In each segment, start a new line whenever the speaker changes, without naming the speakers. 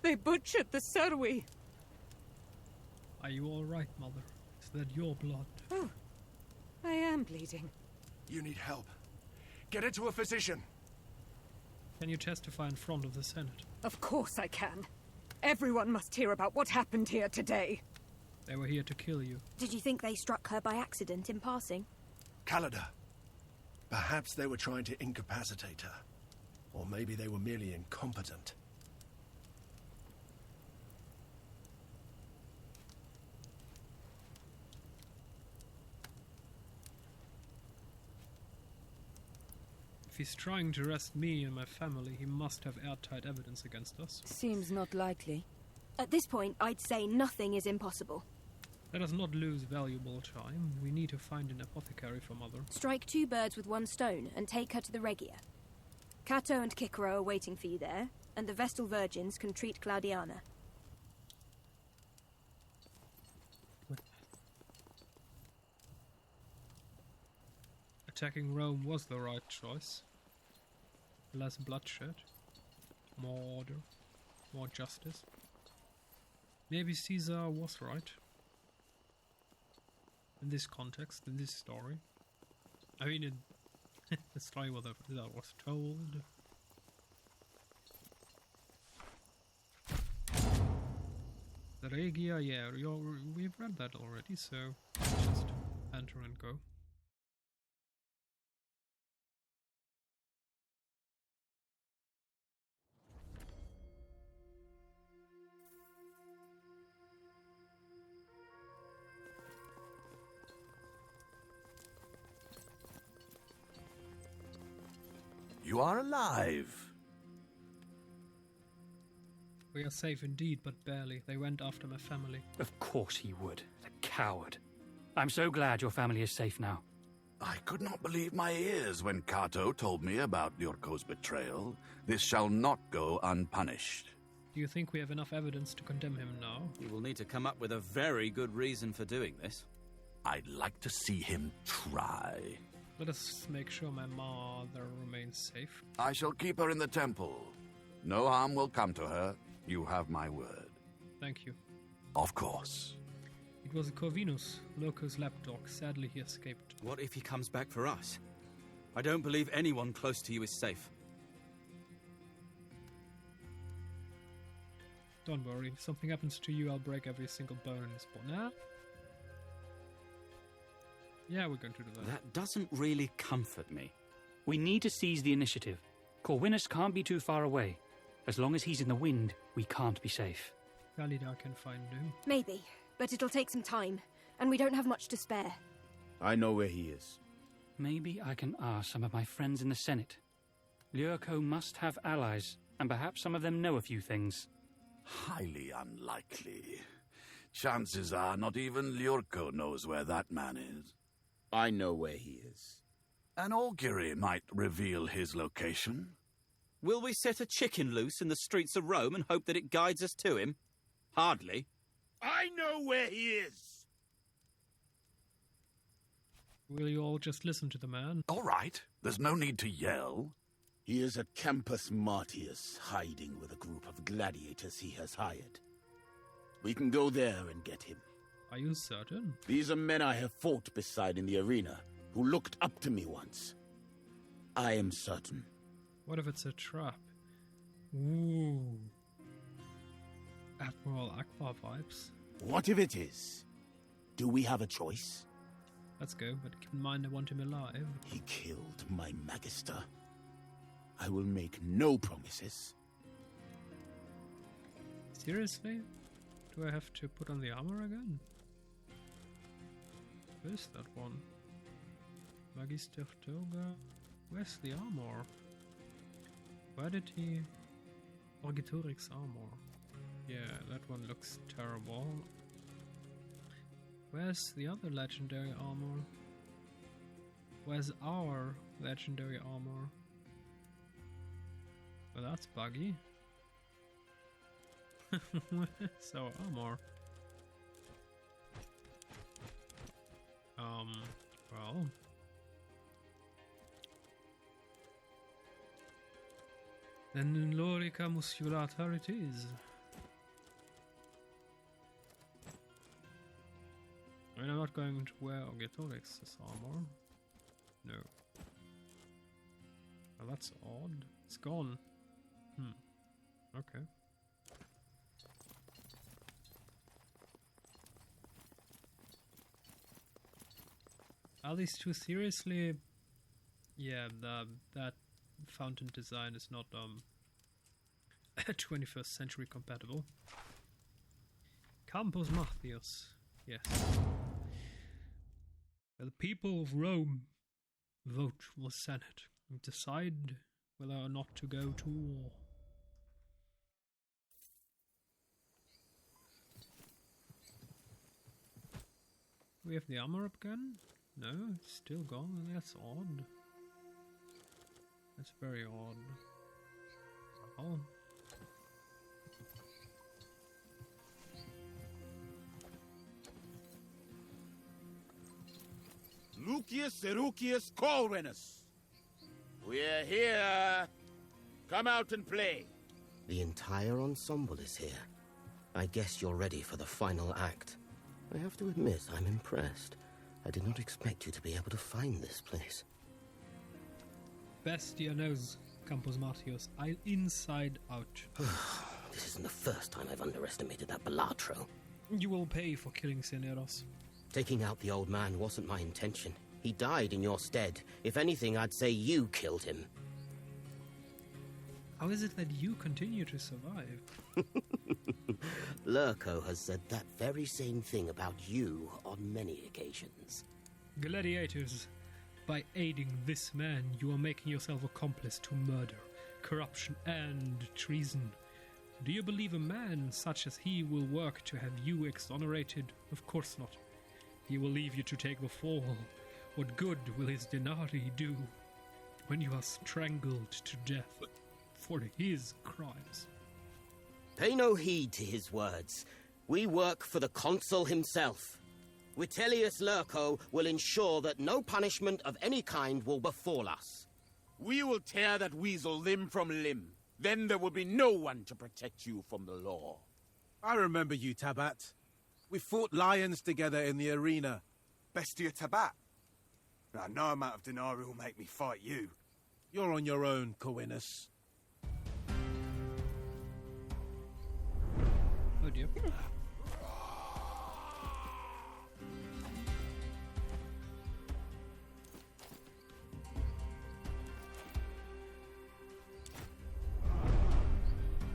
They butchered the Serwi.
Are you all right, Mother? Is that your blood?
Oh, I am bleeding.
You need help. Get her to a physician.
Can you testify in front of the Senate?
Of course I can. Everyone must hear about what happened here today.
They were here to kill you.
Did you think they struck her by accident in passing?
Calada. Perhaps they were trying to incapacitate her. Or maybe they were merely incompetent.
If he's trying to arrest me and my family, he must have airtight evidence against us.
Seems not likely.
At this point, I'd say nothing is impossible.
Let us not lose valuable time. We need to find an apothecary for Mother.
Strike 2 birds with 1 stone and take her to the Regia. Cato and Cicero are waiting for you there, and the Vestal Virgins can treat Claudiana.
Attacking Rome was the right choice. Less bloodshed, more order, more justice. Maybe Caesar was right. In this context, in this story. I mean, in the story that was told. The Regia, yeah, we've read that already, so let's just enter and go.
You are alive.
We are safe indeed, but barely. They went after my family.
Of course he would. The coward. I'm so glad your family is safe now.
I could not believe my ears when Cato told me about Liorco's betrayal. This shall not go unpunished.
Do you think we have enough evidence to condemn him now?
You will need to come up with a very good reason for doing this.
I'd like to see him try.
Let us make sure my mother remains safe.
I shall keep her in the temple. No harm will come to her. You have my word.
Thank you.
Of course.
It was Corvinus, Lurco's lapdog. Sadly, he escaped.
What if he comes back for us? I don't believe anyone close to you is safe.
Don't worry. If something happens to you, I'll break every single bone in this body. Nah? Yeah, we're going to do that.
That doesn't really comfort me.
We need to seize the initiative. Corvinus can't be too far away. As long as he's in the wind, we can't be safe.
Galida can find him.
Maybe, but it'll take some time, and we don't have much to spare.
I know where he is.
Maybe I can ask some of my friends in the Senate. Liorco must have allies, and perhaps some of them know a few things.
Highly unlikely. Chances are not even Liorco knows where that man is.
I know where he is.
An augury might reveal his location.
Will we set a chicken loose in the streets of Rome and hope that it guides us to him? Hardly.
I know where he is!
Will you all just listen to the man?
All right. There's no need to yell.
He is at Campus Martius, hiding with a group of gladiators he has hired. We can go there and get him.
Are you certain?
These are men I have fought beside in the arena, who looked up to me once. I am certain.
What if it's a trap? Ooh. Admiral Akbar vibes.
What if it is? Do we have a choice?
Let's go, but keep in mind I want him alive.
He killed my magister. I will make no promises.
Seriously? Do I have to put on the armor again? Where's that one? Magister Toga? Where's the armor? Where did he... Orgetorix armor. Yeah, that one looks terrible. Where's the other legendary armor? Where's our legendary armor? Well, that's buggy. Where's our armor? Well... Then in Lorica Musculata it is. I mean, I'm not going to wear Orgetorix's armor. No. Well, that's odd. It's gone. Okay. Are these two seriously? Yeah, that fountain design is not 21st century compatible. Campus Martius, yes. The people of Rome vote for the Senate and decide whether or not to go to war. We have the armor up again? No, it's still gone. That's odd. That's very odd. Oh.
Lucius Erucius Colrenus. We're here. Come out and play.
The entire ensemble is here. I guess you're ready for the final act. I have to admit, I'm impressed. I did not expect you to be able to find this place.
Bestia knows Campus Martius inside out.
This isn't the first time I've underestimated that Balatro.
You will pay for killing Seneros.
Taking out the old man wasn't my intention. He died in your stead. If anything, I'd say you killed him.
How is it that you continue to survive?
Lurko has said that very same thing about you on many occasions.
Gladiators, by aiding this man, you are making yourself accomplice to murder, corruption, and treason. Do you believe a man such as he will work to have you exonerated? Of course not. He will leave you to take the fall. What good will his denari do when you are strangled to death for his crimes?
Pay no heed to his words. We work for the consul himself. Vitellius Lurko will ensure that no punishment of any kind will befall us.
We will tear that weasel limb from limb. Then there will be no one to protect you from the law.
I remember you, Tabat. We fought lions together in the arena.
Bestia Tabat. Now, no amount of denarii will make me fight you.
You're on your own, Coinus.
Oh dear.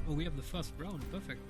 Oh, we have the first round. Perfect.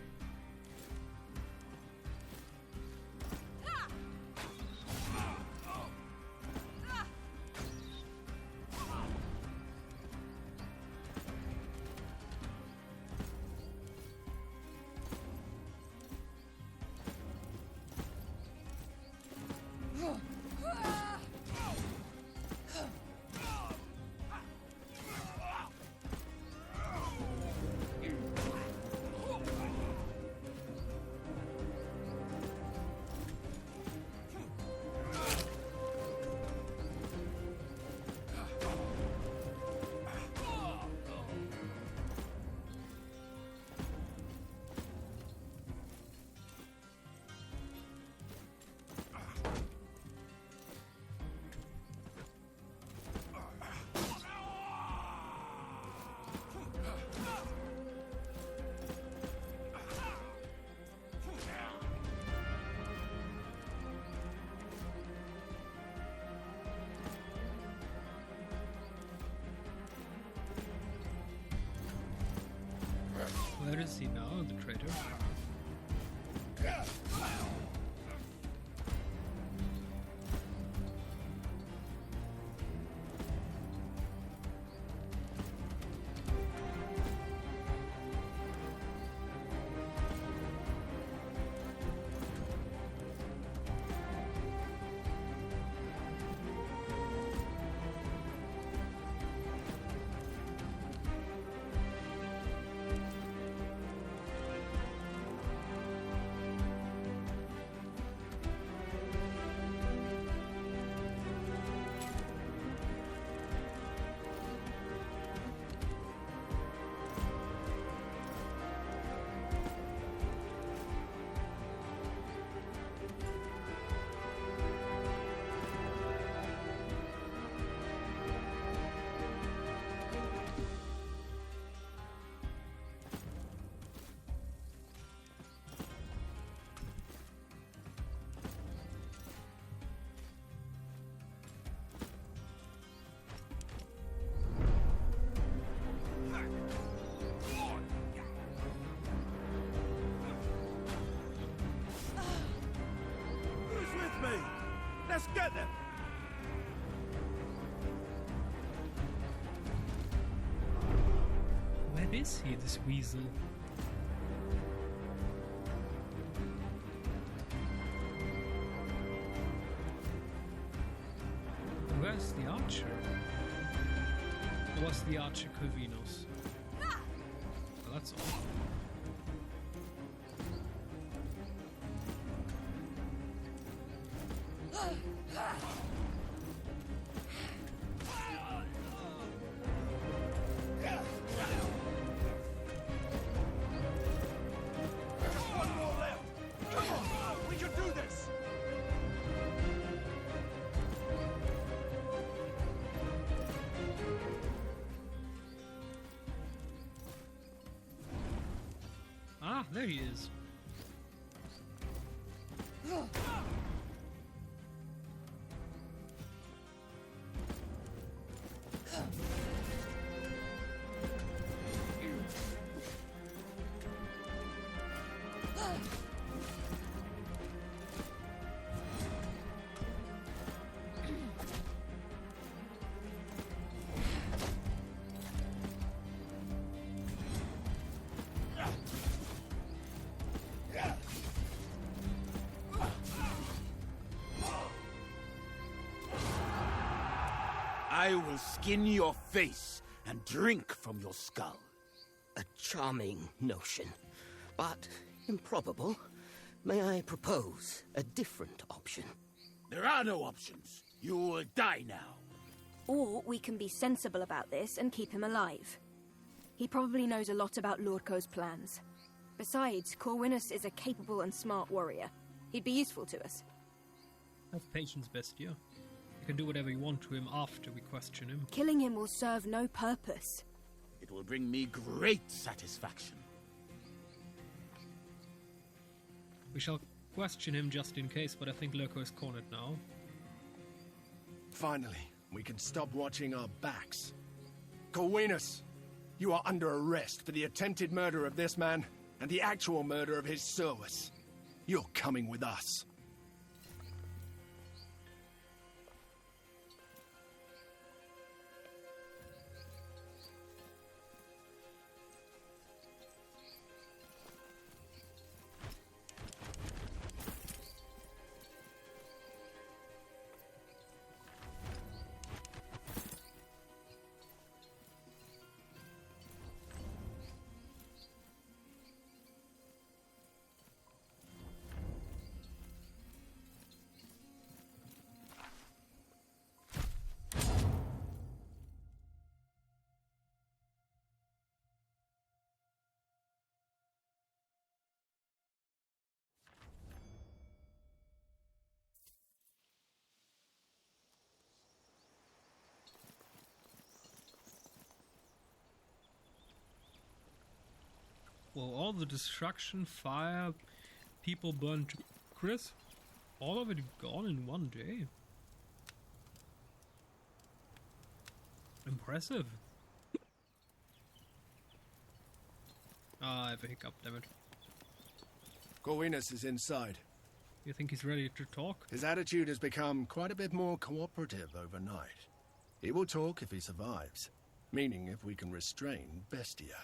Where is he now, the traitor?
Let's get them!
Where is he, this weasel? Where's the archer? Or was the archer Corvinus? Well, that's all. Ah, there he is.
I will skin your face and drink from your skull.
A charming notion, but improbable. May I propose a different option?
There are no options. You will die now.
Or we can be sensible about this and keep him alive. He probably knows a lot about Lordco's plans. Besides, Corvinus is a capable and smart warrior. He'd be useful to us.
Have patience, Bestia. You can do whatever you want to him after we question him.
Killing him will serve no purpose.
It will bring me great satisfaction.
We shall question him just in case, but I think Lurko is cornered now.
Finally, we can stop watching our backs. Corvinus, you are under arrest for the attempted murder of this man and the actual murder of his service. You're coming with us.
Well, all the destruction, fire, people burned to crisp, all of it gone in one day. Impressive. Ah, I have a hiccup, damn it.
Corvinus is inside.
You think he's ready to talk?
His attitude has become quite a bit more cooperative overnight. He will talk if he survives, meaning if we can restrain Bestia.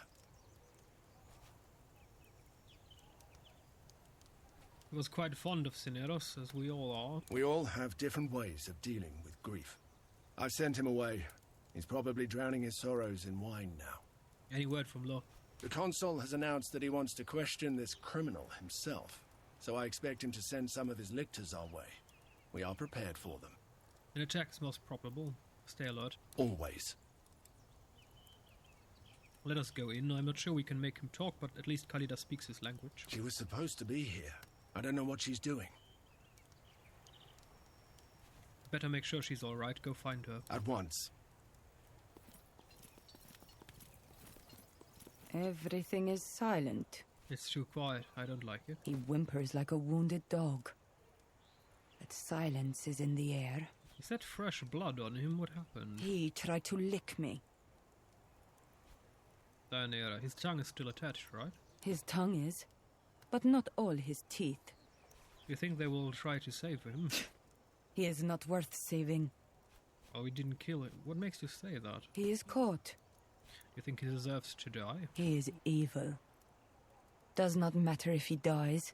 He was quite fond of Cineros, as we all are.
We all have different ways of dealing with grief. I've sent him away. He's probably drowning his sorrows in wine now.
Any word from Law?
The consul has announced that he wants to question this criminal himself, so I expect him to send some of his lictors our way. We are prepared for them.
An attack is most probable. Stay alert.
Always.
Let us go in. I'm not sure we can make him talk, but at least Khalida speaks his language.
She was supposed to be here. I don't know what she's doing.
Better make sure she's alright. Go find her.
At once.
Everything is silent.
It's too quiet. I don't like it.
He whimpers like a wounded dog. That silence is in the air.
Is that fresh blood on him? What happened?
He tried to lick me.
Dianera, his tongue is still attached, right?
His tongue is, but not all his teeth.
You think they will try to save him?
He is not worth saving.
Oh, we didn't kill him. What makes you say that?
He is caught.
You think he deserves to die?
He is evil. Does not matter if he dies.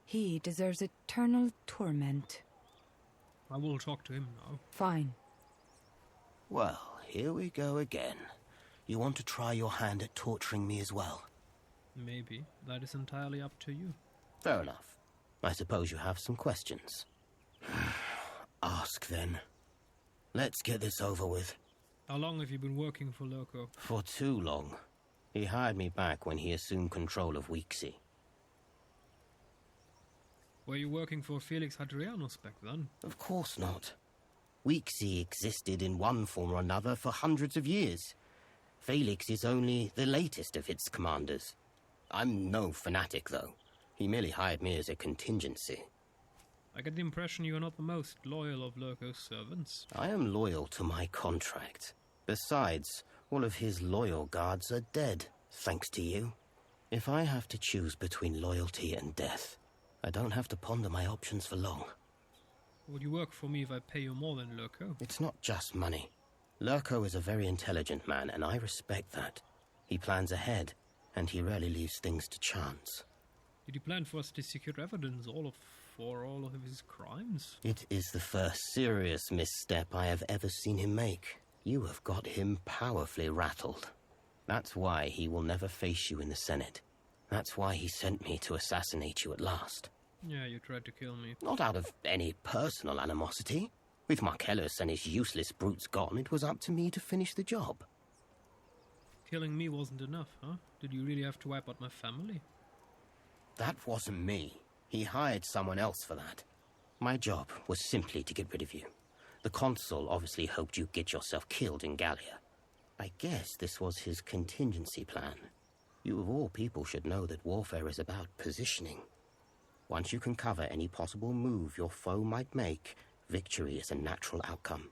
He deserves eternal torment.
I will talk to him now.
Fine.
Well, here we go again. You want to try your hand at torturing me as well?
Maybe. That is entirely up to you.
Fair enough. I suppose you have some questions. Ask, then. Let's get this over with.
How long have you been working for Loco?
For too long. He hired me back when he assumed control of Weeksy.
Were you working for Felix Hadrianus back then?
Of course not. Weeksy existed in one form or another for hundreds of years. Felix is only the latest of its commanders. I'm no fanatic, though. He merely hired me as a contingency.
I get the impression you are not the most loyal of Loco's servants.
I am loyal to my contract. Besides, all of his loyal guards are dead, thanks to you. If I have to choose between loyalty and death, I don't have to ponder my options for long.
Would you work for me if I pay you more than Loco?
It's not just money. Lurko is a very intelligent man, and I respect that. He plans ahead, and he rarely leaves things to chance.
Did he plan for us to secure evidence for all of his crimes?
It is the first serious misstep I have ever seen him make. You have got him powerfully rattled. That's why he will never face you in the Senate. That's why he sent me to assassinate you at last.
Yeah, you tried to kill me.
Not out of any personal animosity. With Marcellus and his useless brutes gone, it was up to me to finish the job.
Killing me wasn't enough, huh? Did you really have to wipe out my family?
That wasn't me. He hired someone else for that. My job was simply to get rid of you. The consul obviously hoped you'd get yourself killed in Gallia. I guess this was his contingency plan. You of all people should know that warfare is about positioning. Once you can cover any possible move your foe might make, victory is a natural outcome.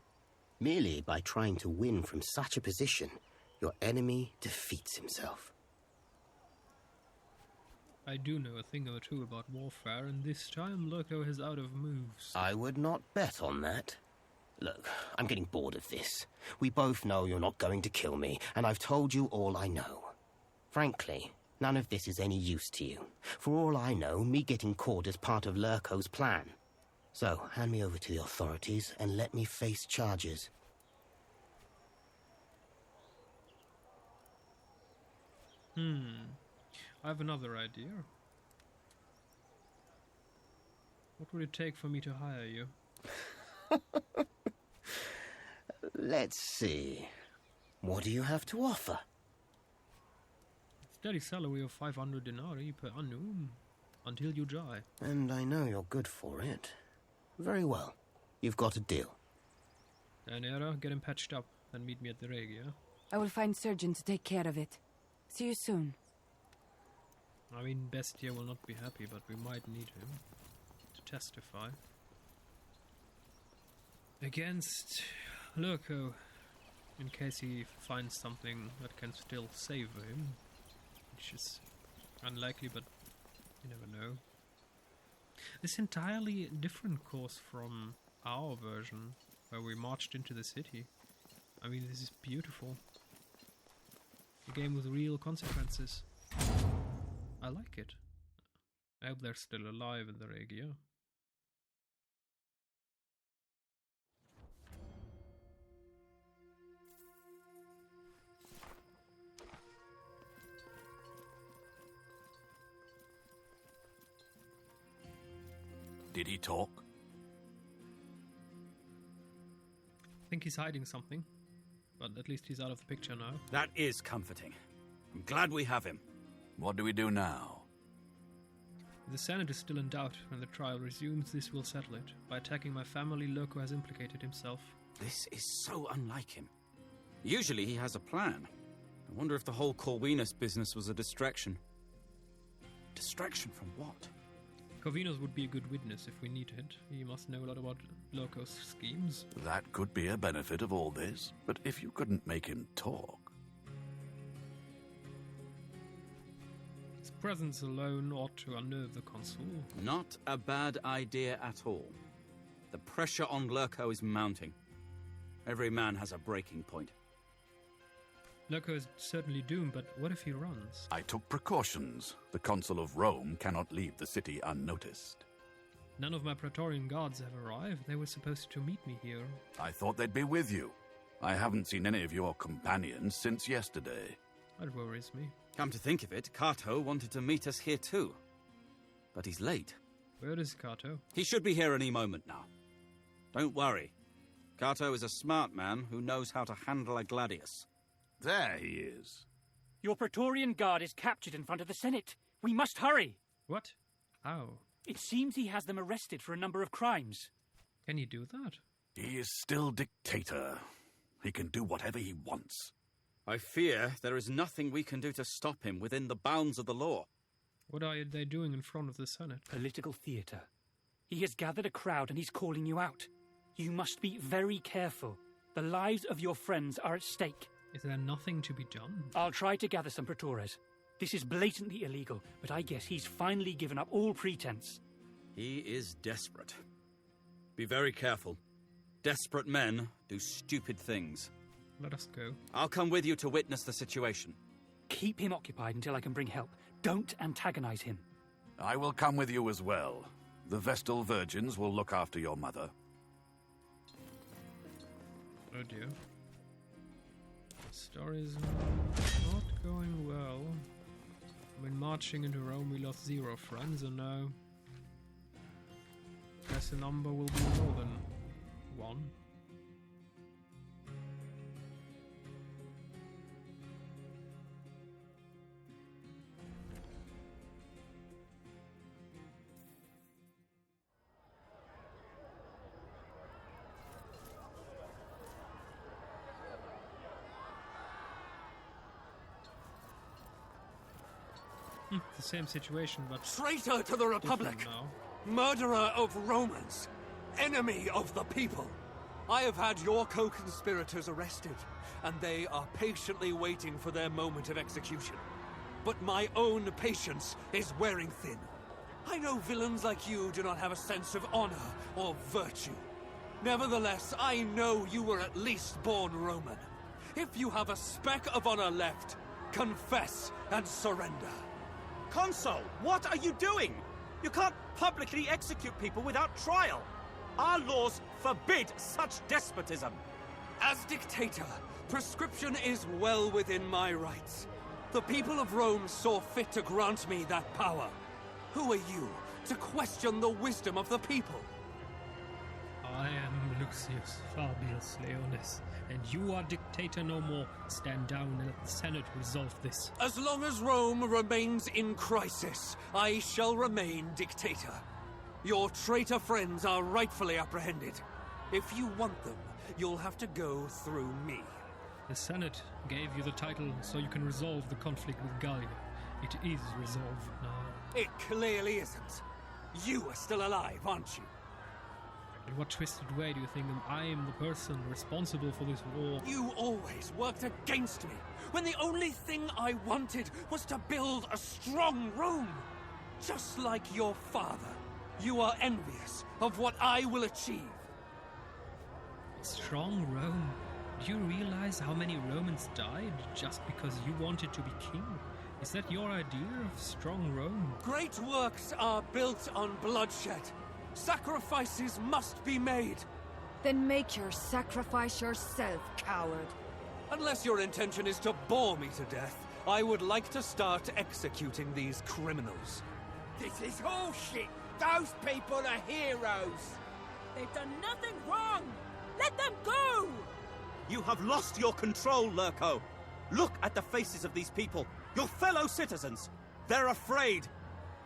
Merely by trying to win from such a position, your enemy defeats himself.
I do know a thing or two about warfare, and this time Loco is out of moves.
I would not bet on that. Look, I'm getting bored of this. We both know you're not going to kill me, and I've told you all I know. Frankly, none of this is any use to you. For all I know, me getting caught is part of Lurko's plan. So, hand me over to the authorities and let me face charges.
I have another idea. What would it take for me to hire you?
Let's see. What do you have to offer?
Steady salary of 500 denarii per annum, until you die.
And I know you're good for it. Very well. You've got a deal.
Daenerys, get him patched up, then meet me at the Regia.
I will find surgeon to take care of it. See you soon.
I mean, Bestia will not be happy, but we might need him to testify. Against Lurko, in case he finds something that can still save him, which is unlikely, but you never know. This entirely different course from our version, where we marched into the city. I mean, this is beautiful. A game with real consequences. I like it. I hope they're still alive in the Regia.
Did he talk?
I think he's hiding something, but at least he's out of the picture now.
That is comforting. I'm glad we have him.
What do we do now?
If the Senate is still in doubt when the trial resumes, this will settle it. By attacking my family, Loco has implicated himself.
This is so unlike him. Usually he has a plan. I wonder if the whole Corvinus business was a distraction. Distraction from what?
Corvinus would be a good witness if we need it. He must know a lot about Loco's schemes.
That could be a benefit of all this, but if you couldn't make him talk...
His presence alone ought to unnerve the consul.
Not a bad idea at all. The pressure on Lurko is mounting. Every man has a breaking point.
Lurko is certainly doomed, but what if he runs?
I took precautions. The Consul of Rome cannot leave the city unnoticed.
None of my Praetorian guards have arrived. They were supposed to meet me here.
I thought they'd be with you. I haven't seen any of your companions since yesterday.
That worries me.
Come to think of it, Kato wanted to meet us here too. But he's late.
Where is Kato?
He should be here any moment now. Don't worry. Kato is a smart man who knows how to handle a gladius.
There he is.
Your Praetorian guard is captured in front of the Senate. We must hurry.
What? How?
It seems he has them arrested for a number of crimes.
Can he do that?
He is still dictator. He can do whatever he wants.
I fear there is nothing we can do to stop him within the bounds of the law.
What are they doing in front of the Senate?
Political theatre. He has gathered a crowd and he's calling you out. You must be very careful. The lives of your friends are at stake.
Is there nothing to be done?
I'll try to gather some praetores. This is blatantly illegal, but I guess he's finally given up all pretense.
He is desperate. Be very careful. Desperate men do stupid things.
Let us go.
I'll come with you to witness the situation.
Keep him occupied until I can bring help. Don't antagonize him.
I will come with you as well. The Vestal Virgins will look after your mother.
Oh dear. The story is not going well. When marching into Rome, we lost 0 friends, and now I guess the number will be more than 1. The same situation, but...
Traitor to the Republic!
Now.
Murderer of Romans! Enemy of the people! I have had your co-conspirators arrested, and they are patiently waiting for their moment of execution. But my own patience is wearing thin. I know villains like you do not have a sense of honor or virtue. Nevertheless, I know you were at least born Roman. If you have a speck of honor left, confess and surrender.
Consul, what are you doing? You can't publicly execute people without trial. Our laws forbid such despotism.
As dictator, prescription is well within my rights. The people of Rome saw fit to grant me that power. Who are you to question the wisdom of the people?
I am Lucius Fabius Leonis, and you are dictator no more. Stand down and let the Senate resolve this.
As long as Rome remains in crisis, I shall remain dictator. Your traitor friends are rightfully apprehended. If you want them, you'll have to go through me.
The Senate gave you the title so you can resolve the conflict with Gallia. It is resolved now.
It clearly isn't. You are still alive, aren't you?
In what twisted way do you think that I am the person responsible for this war?
You always worked against me, when the only thing I wanted was to build a strong Rome. Just like your father, you are envious of what I will achieve.
Strong Rome? Do you realize how many Romans died just because you wanted to be king? Is that your idea of strong Rome?
Great works are built on bloodshed. Sacrifices must be made.
Then make your sacrifice yourself, coward.
Unless your intention is to bore me to death, I would like to start executing these criminals.
This is bullshit. Those people are heroes.
They've done nothing wrong. Let them go!
You have lost your control, Lurko. Look at the faces of these people, your fellow citizens. They're afraid.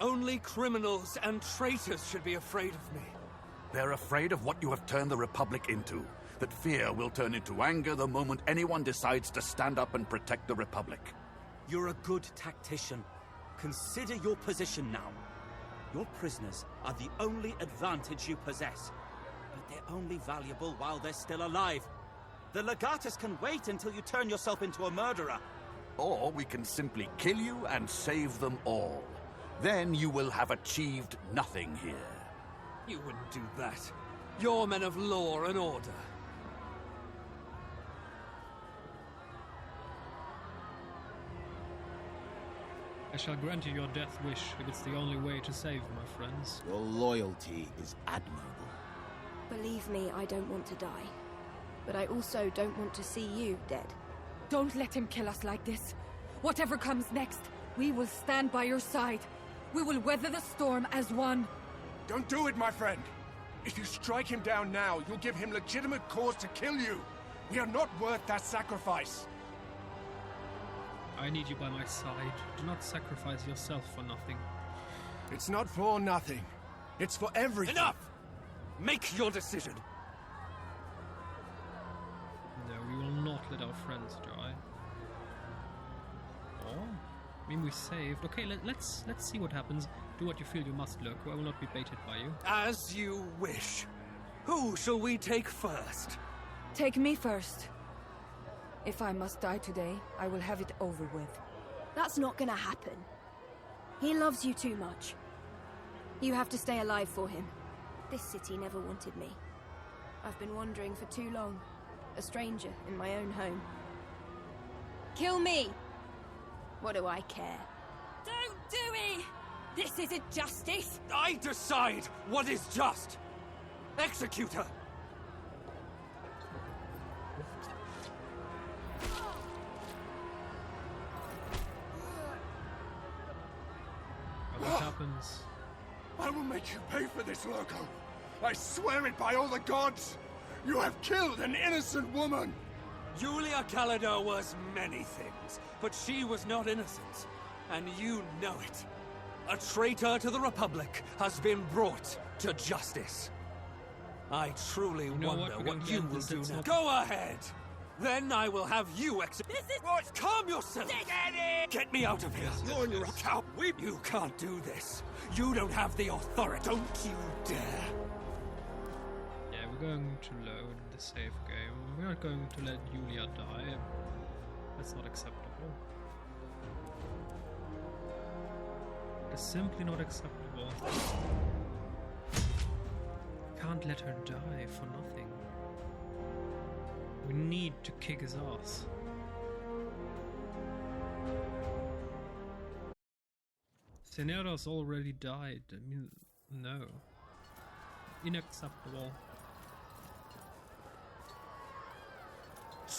Only criminals and traitors should be afraid of me.
They're afraid of what you have turned the Republic into. That fear will turn into anger the moment anyone decides to stand up and protect the Republic.
You're a good tactician. Consider your position now. Your prisoners are the only advantage you possess. But they're only valuable while they're still alive. The Legatus can wait until you turn yourself into a murderer.
Or we can simply kill you and save them all. Then you will have achieved nothing here.
You wouldn't do that.
You're men of law and order.
I shall grant you your death wish if it's the only way to save my friends.
Your loyalty is admirable.
Believe me, I don't want to die. But I also don't want to see you dead.
Don't let him kill us like this. Whatever comes next, we will stand by your side. We will weather the storm as one.
Don't do it, my friend. If you strike him down now, you'll give him legitimate cause to kill you. We are not worth that sacrifice.
I need you by my side. Do not sacrifice yourself for nothing.
It's not for nothing. It's for everything.
Enough! Make your decision.
No, we will not let our friends die. Or, I mean, we saved. Okay, let's see what happens. Do what you feel you must, Lurko. I will not be baited by you.
As you wish. Who shall we take first?
Take me first. If I must die today, I will have it over with.
That's not gonna happen. He loves you too much. You have to stay alive for him. This city never wanted me. I've been wandering for too long. A stranger in my own home. Kill me! What do I care?
Don't do it! This isn't justice!
I decide what is just! Execute her!
What happens?
I will make you pay for this, Lurko. I swear it by all the gods. You have killed an innocent woman.
Julia Calidor was many things, but she was not innocent. And you know it. A traitor to the Republic has been brought to justice. I truly wonder what you will do now. Go ahead! Then I will have you execute. Calm yourself! Get me out of here! You're your cow. You can't do this. You don't have the authority. Don't you dare!
Yeah, we're going to load the save game. We're not going to let Julia die. That's not acceptable. It's simply not acceptable. Can't let her die for nothing. We need to kick his ass. Senero's already died. I mean, no. Unacceptable.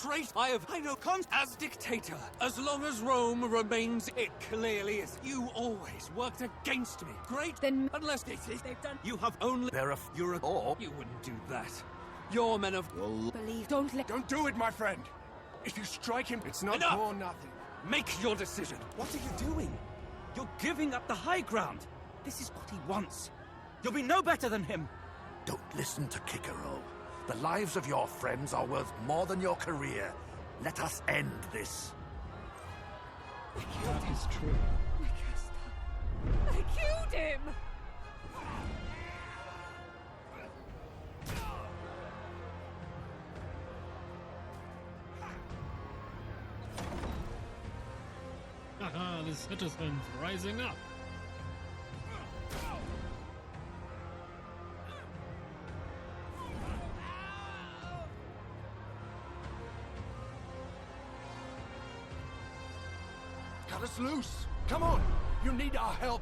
I know comes as dictator. As long as Rome remains, it clearly is. You always worked against me. Great,
then
unless they've done. You have only you're or you wouldn't do that. You're men of
believe.
Don't do it, my friend. If you strike him, it's not
Enough!
for nothing.
Make your decision.
What are you doing? You're giving up the high ground. This is what he wants. You'll be no better than him.
Don't listen to Kikero. The lives of your friends are worth more than your career. Let us end this.
That is true.
I killed him!
Haha, the citizens rising up.
Cut us loose. Come on. You need our help.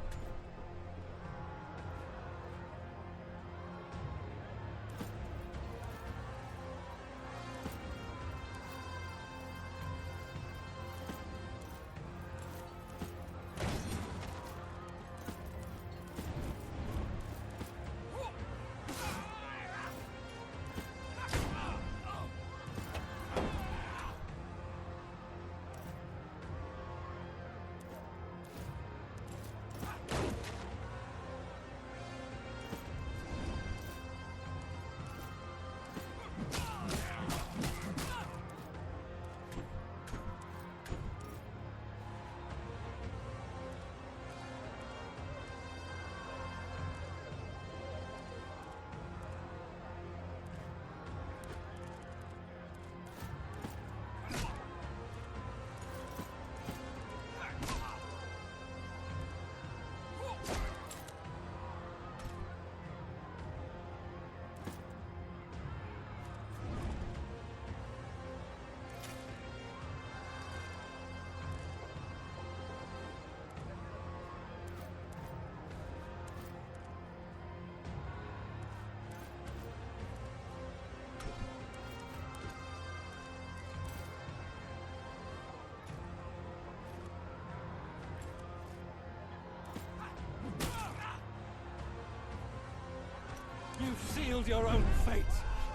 sealed your own fate.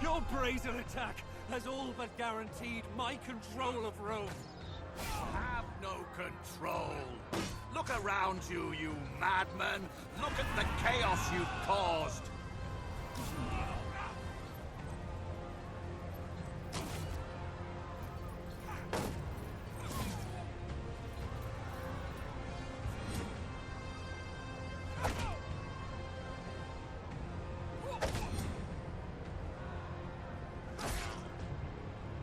Your brazen attack has all but guaranteed my control of Rome.
Have no control. Look around you, you madman. Look at the chaos you've caused.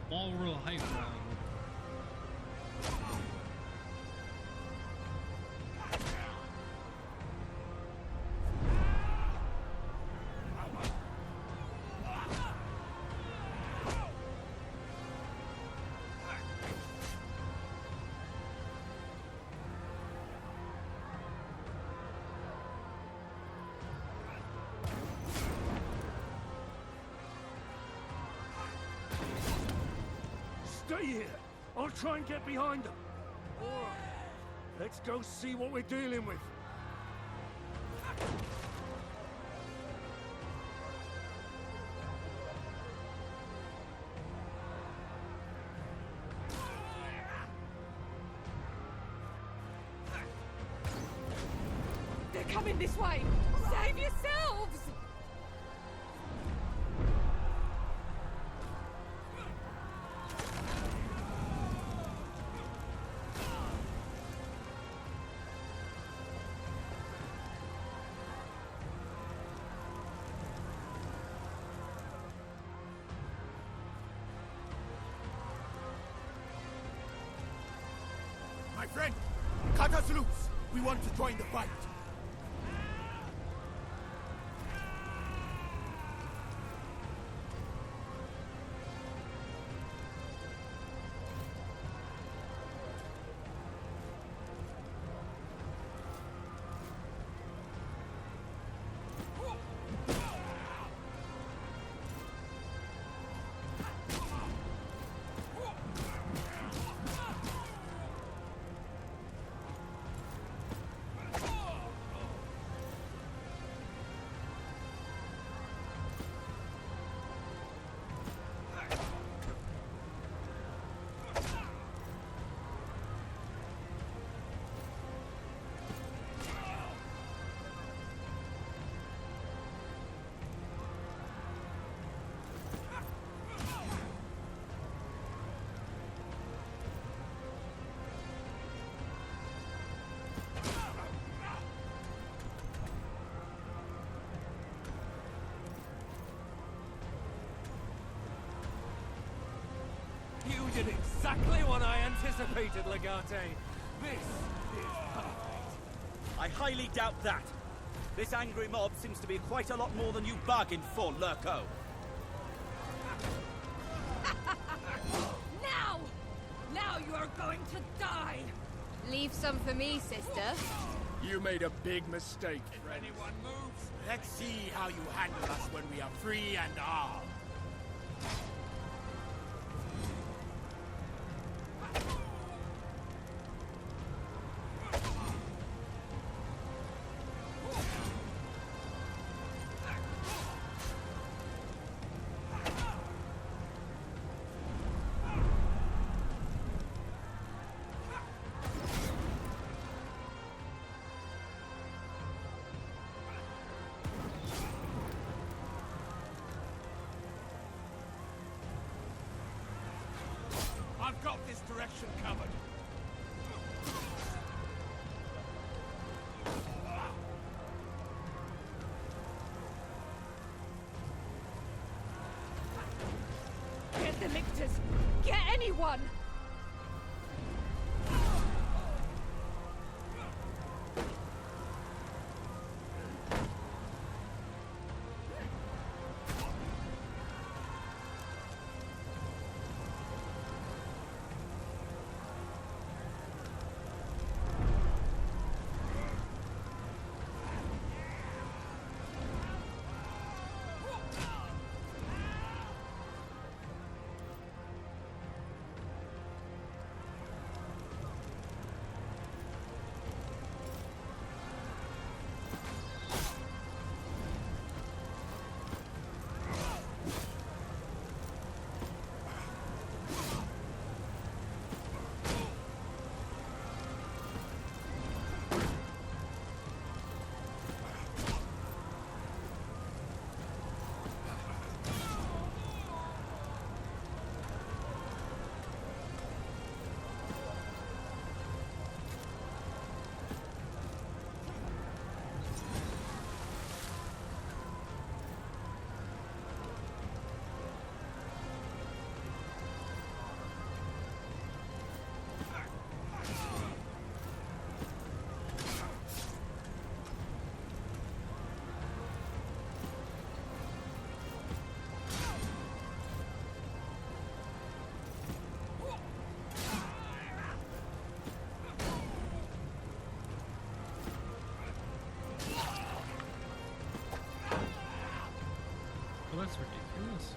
Moral high ground.
Stay here. I'll try and get behind them. All right. Let's go see what we're dealing with.
They're coming this way! Save yourselves!
My friend, cut us loose. We want to join the fight.
You did exactly what I anticipated, Legate. This is perfect.
I highly doubt that. This angry mob seems to be quite a lot more than you bargained for, Lurko.
Now! Now you are going to die!
Leave some for me, sister.
You made a big mistake.
If anyone moves, let's see how you handle us when we are free and armed. I've got this direction covered.
Get the lictors! Get anyone!
that's ridiculous.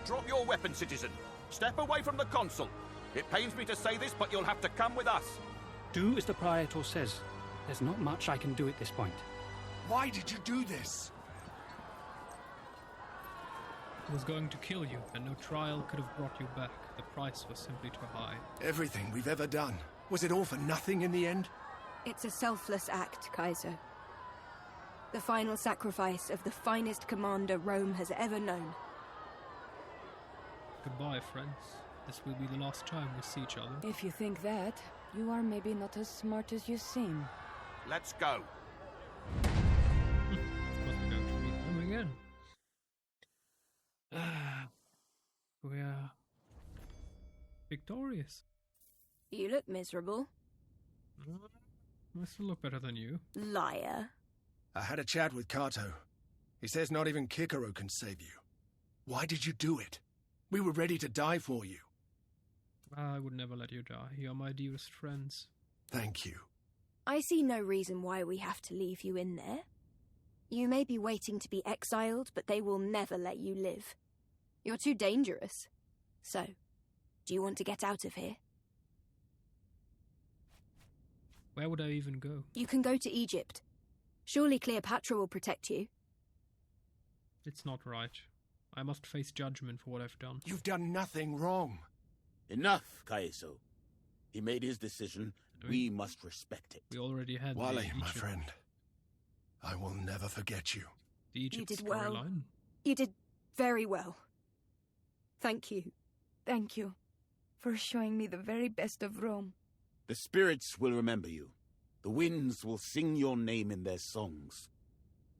Drop your weapon, citizen. Step away from the consul. It pains me to say this, but you'll have to come with us.
Do as the Praetor says. There's not much I can do at this point.
Why did you do this?
He was going to kill you, and no trial could have brought you back. The price was simply too high.
Everything we've ever done. Was it all for nothing in the end?
It's a selfless act, Kaiser. The final sacrifice of the finest commander Rome has ever known.
Goodbye, friends. This will be the last time we see each other.
If you think that, you are maybe not as smart as you seem.
Let's go.
Of course we're going to meet them again. We are victorious.
You look miserable.
I still look better than you.
Liar.
I had a chat with Kato. He says not even Kikero can save you. Why did you do it? We were ready to die for you.
I would never let you die. You are my dearest friends.
Thank you.
I see no reason why we have to leave you in there. You may be waiting to be exiled, but they will never let you live. You're too dangerous. So, do you want to get out of here?
Where would I even go?
You can go to Egypt. Surely Cleopatra will protect you.
It's not right. I must face judgment for what I've done.
You've done nothing wrong.
Enough, Caeso. He made his decision. We must respect it.
We already had
Wale, my friend. I will never forget you.
The Egypt
You did well.
storyline.
You did very well. Thank you.
Thank you for showing me the very best of Rome.
The spirits will remember you. The winds will sing your name in their songs.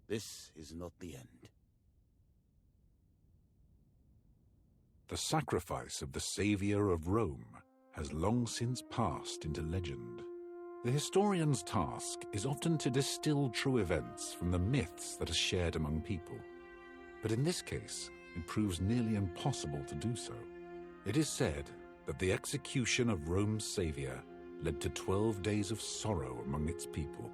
This is not the end.
The sacrifice of the savior of Rome has long since passed into legend. The historian's task is often to distill true events from the myths that are shared among people. But in this case, it proves nearly impossible to do so. It is said that the execution of Rome's savior led to 12 days of sorrow among its people.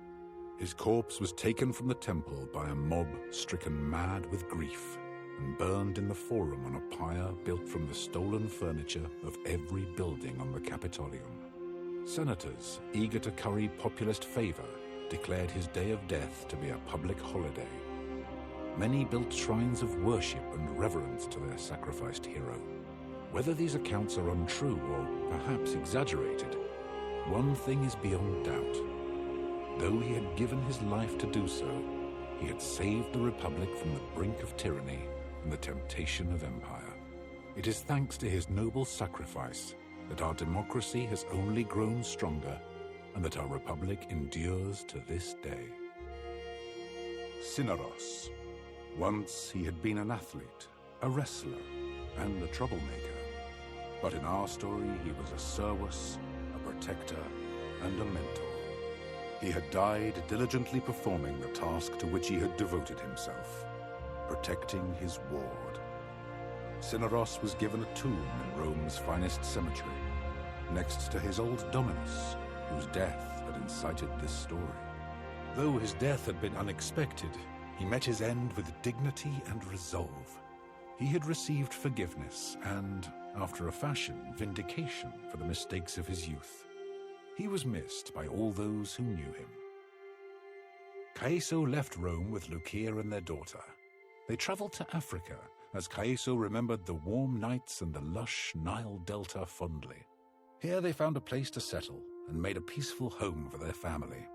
His corpse was taken from the temple by a mob stricken mad with grief and burned in the forum on a pyre built from the stolen furniture of every building on the Capitolium. Senators, eager to curry populist favor, declared his day of death to be a public holiday. Many built shrines of worship and reverence to their sacrificed hero. Whether these accounts are untrue or perhaps exaggerated, one thing is beyond doubt. Though he had given his life to do so, he had saved the Republic from the brink of tyranny and the temptation of empire. It is thanks to his noble sacrifice that our democracy has only grown stronger and that our Republic endures to this day. Cynaros. Once he had been an athlete, a wrestler, and a troublemaker. But in our story, he was a servus, a protector, and a mentor. He had died diligently performing the task to which he had devoted himself, protecting his ward. Cynaros was given a tomb in Rome's finest cemetery, next to his old dominus, whose death had incited this story. Though his death had been unexpected, he met his end with dignity and resolve. He had received forgiveness and, after a fashion, vindication for the mistakes of his youth. He was missed by all those who knew him. Caeso left Rome with Lucia and their daughter. They traveled to Africa, as Caeso remembered the warm nights and the lush Nile Delta fondly. Here they found a place to settle and made a peaceful home for their family.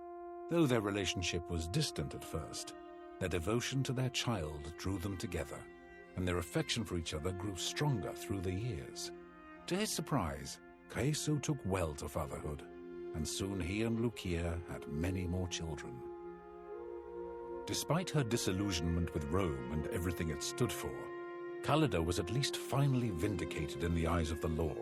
Though their relationship was distant at first, their devotion to their child drew them together, and their affection for each other grew stronger through the years. To his surprise, Caeso took well to fatherhood. and soon he and Lucia had many more children. Despite her disillusionment with Rome and everything it stood for, Callida was at least finally vindicated in the eyes of the law.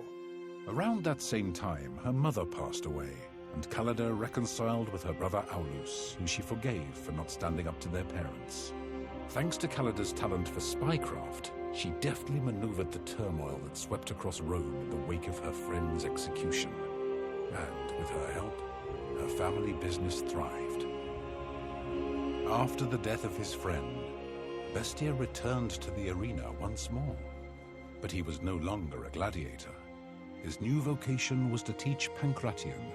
Around that same time, her mother passed away, and Callida reconciled with her brother Aulus, who she forgave for not standing up to their parents. Thanks to Callida's talent for spycraft, she deftly maneuvered the turmoil that swept across Rome in the wake of her friend's execution. And with her help, her family business thrived. After the death of his friend, Bestia returned to the arena once more. But he was no longer a gladiator. His new vocation was to teach Pancration,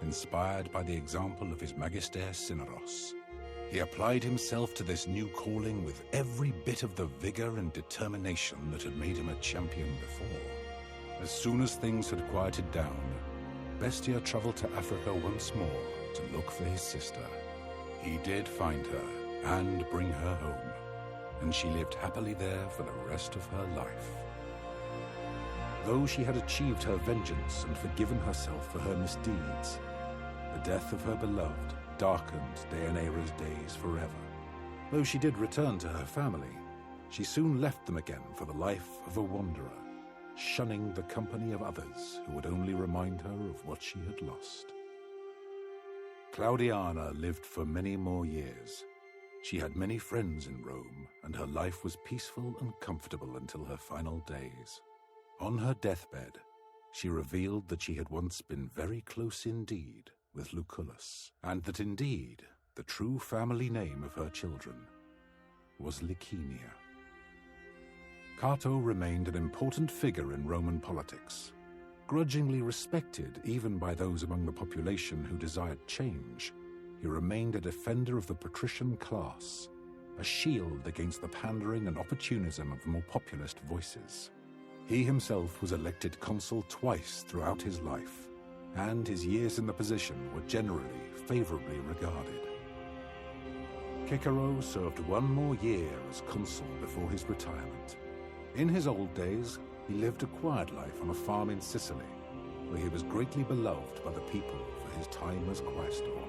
inspired by the example of his Magister Cineros. He applied himself to this new calling with every bit of the vigor and determination that had made him a champion before. As soon as things had quieted down, Bestia traveled to Africa once more to look for his sister. He did find her and bring her home, and she lived happily there for the rest of her life. Though she had achieved her vengeance and forgiven herself for her misdeeds, the death of her beloved darkened Deianira's days forever. Though she did return to her family, she soon left them again for the life of a wanderer, shunning the company of others who would only remind her of what she had lost. Claudiana lived for many more years. She had many friends in Rome, and her life was peaceful and comfortable until her final days. On her deathbed, she revealed that she had once been very close indeed with Lucullus, and that indeed the true family name of her children was Liciniia. Cato remained an important figure in Roman politics, grudgingly respected even by those among the population who desired change. He remained a defender of the patrician class, a shield against the pandering and opportunism of the more populist voices. He himself was elected consul twice throughout his life, and his years in the position were generally favorably regarded. Cicero served one more year as consul before his retirement. In his old days, he lived a quiet life on a farm in Sicily, where he was greatly beloved by the people for his time as quaestor.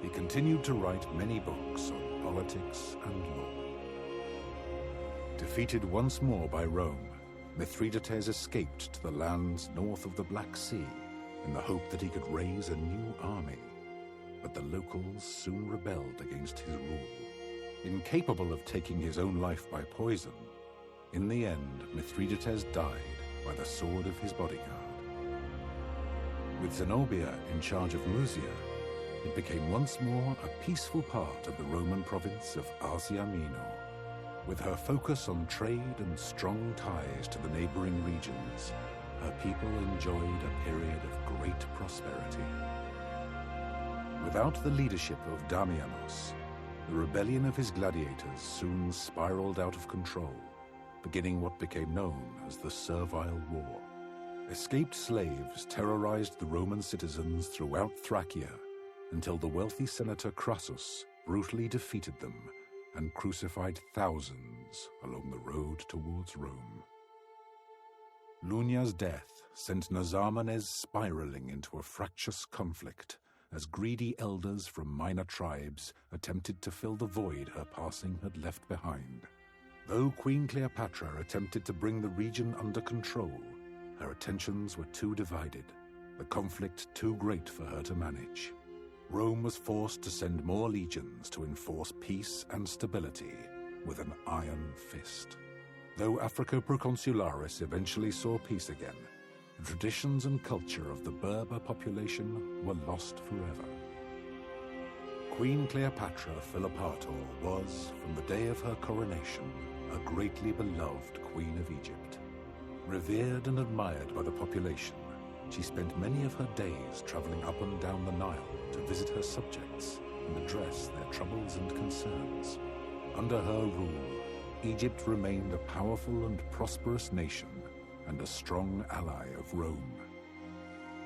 He continued to write many books on politics and law. Defeated once more by Rome, Mithridates escaped to the lands north of the Black Sea in the hope that he could raise a new army. But the locals soon rebelled against his rule. Incapable of taking his own life by poison, in the end, Mithridates died by the sword of his bodyguard. With Zenobia in charge of Musia, it became once more a peaceful part of the Roman province of Asia Minor. With her focus on trade and strong ties to the neighboring regions, her people enjoyed a period of great prosperity. Without the leadership of Damianos, the rebellion of his gladiators soon spiraled out of control, beginning what became known as the Servile War. Escaped slaves terrorized the Roman citizens throughout Thracia until the wealthy senator Crassus brutally defeated them and crucified thousands along the road towards Rome. Lunia's death sent Nazarmanes spiraling into a fractious conflict as greedy elders from minor tribes attempted to fill the void her passing had left behind. Though Queen Cleopatra attempted to bring the region under control, her attentions were too divided, the conflict too great for her to manage. Rome was forced to send more legions to enforce peace and stability with an iron fist. Though Africa Proconsularis eventually saw peace again, the traditions and culture of the Berber population were lost forever. Queen Cleopatra Philopator was, from the day of her coronation, a greatly beloved Queen of Egypt. Revered and admired by the population, she spent many of her days traveling up and down the Nile to visit her subjects and address their troubles and concerns. Under her rule, Egypt remained a powerful and prosperous nation and a strong ally of Rome.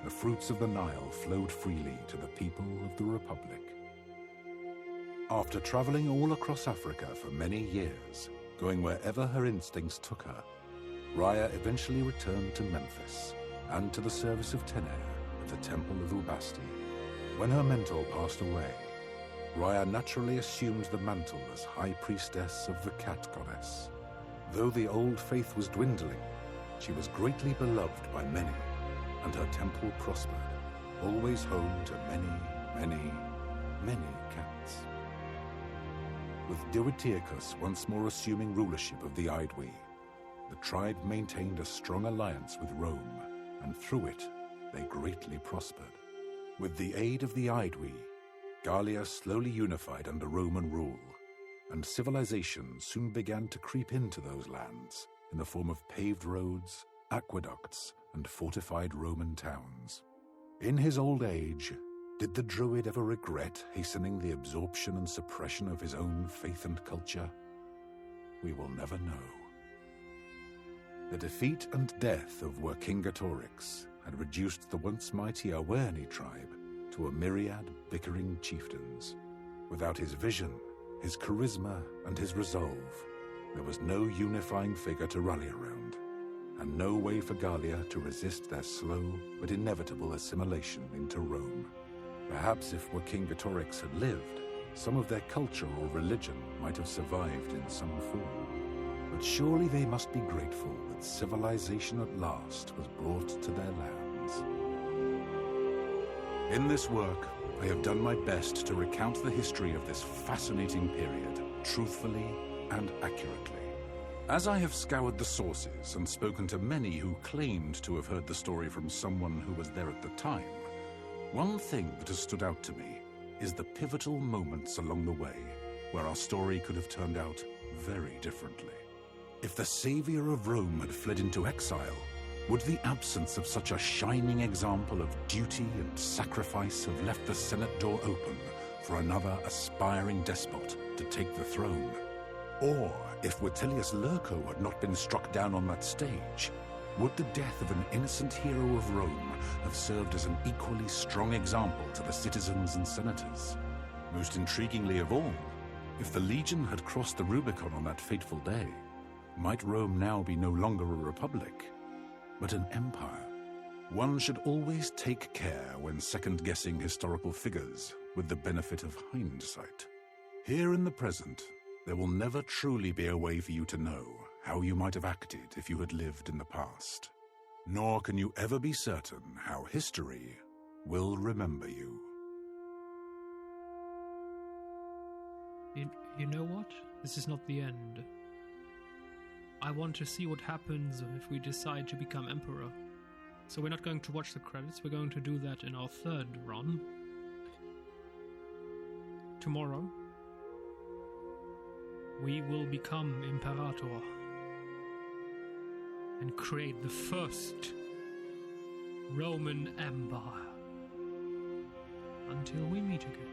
The fruits of the Nile flowed freely to the people of the Republic. After traveling all across Africa for many years, going wherever her instincts took her, Rhea eventually returned to Memphis and to the service of Tener, of the Temple of Ubasti. When her mentor passed away, Raya naturally assumed the mantle as High Priestess of the Cat Goddess. Though the old faith was dwindling, she was greatly beloved by many, and her temple prospered, always home to many cats. With Duatiacus once more assuming rulership of the Aedui, the tribe maintained a strong alliance with Rome, and through it, they greatly prospered. With the aid of the Aedui, Gallia slowly unified under Roman rule, and civilization soon began to creep into those lands in the form of paved roads, aqueducts, and fortified Roman towns. In his old age, did the Druid ever regret hastening the absorption and suppression of his own faith and culture? We will never know. The defeat and death of Vercingetorix had reduced the once mighty Awerni tribe to a myriad bickering chieftains. Without his vision, his charisma, and his resolve, there was no unifying figure to rally around, and no way for Gallia to resist their slow but inevitable assimilation into Rome. Perhaps if Vercingetorix had lived, some of their culture or religion might have survived in some form. But surely they must be grateful that civilization at last was brought to their lands. In this work, I have done my best to recount the history of this fascinating period, truthfully and accurately. As I have scoured the sources and spoken to many who claimed to have heard the story from someone who was there at the time, one thing that has stood out to me is the pivotal moments along the way where our story could have turned out very differently. If the savior of Rome had fled into exile, would the absence of such a shining example of duty and sacrifice have left the Senate door open for another aspiring despot to take the throne? Or, if Vertilius Lurco had not been struck down on that stage, would the death of an innocent hero of Rome have served as an equally strong example to the citizens and senators? Most intriguingly of all, if the Legion had crossed the Rubicon on that fateful day, might Rome now be no longer a republic, but an empire? One should always take care when second-guessing historical figures with the benefit of hindsight. Here in the present, there will never truly be a way for you to know how you might have acted if you had lived in the past. Nor can you ever be certain how history will remember you.
You know what? This is not the end. I want to see what happens if we decide to become emperor. So we're not going to watch the credits, we're going to do that in our third run. Tomorrow, we will become Imperator and create the first Roman Empire. Until we meet again.